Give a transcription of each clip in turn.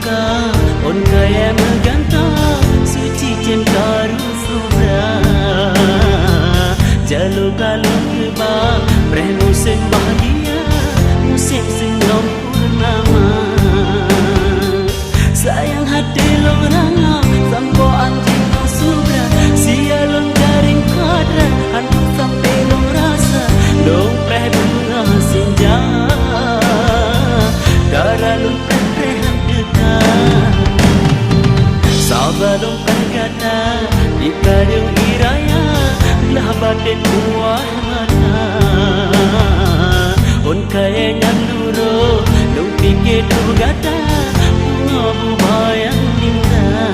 duka on kaya menggantang suci jem karu subra jalo kalau kebang breh musim bahagia musim senyum purnama sayang hati long ranga sampo anjing no subra sialon garing kadra anu sampai long rasa dong preh bunga senja daralun prehan dekat sabalong perkata di kadung iraya lah batin buah mata on kaya nyanduro dong pikir tu gata bunga bubayang indah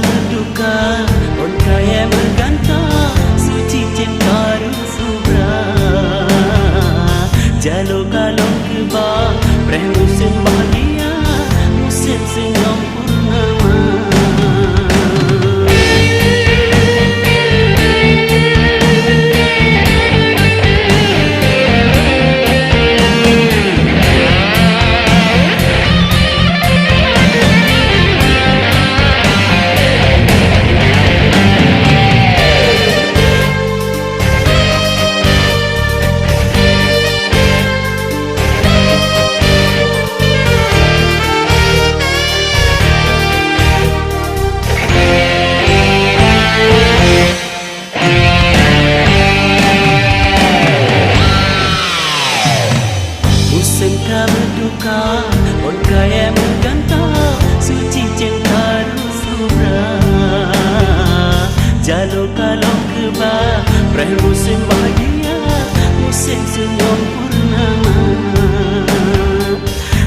menduka on kaya menggantang suci cinta rusubra jalo kalong kebang preh musim bahagia musim senyum purnama menduka on kaya menggantang suci cinta rusubra jalo kalau kebang preh musim bahagia musim senyum purnama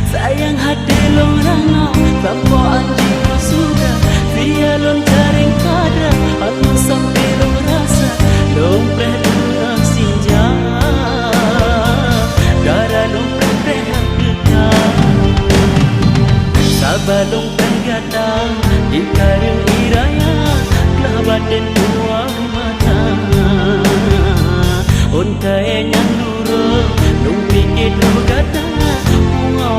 sayang hati long ranga sampo anjing sudah sialon jaring kadra anu sampai long rasa long preh bunga senja darah long preh sabalong pergata di kadung iraya lah batin buah mata on kaya nyanduro dong pikir tu gata bunga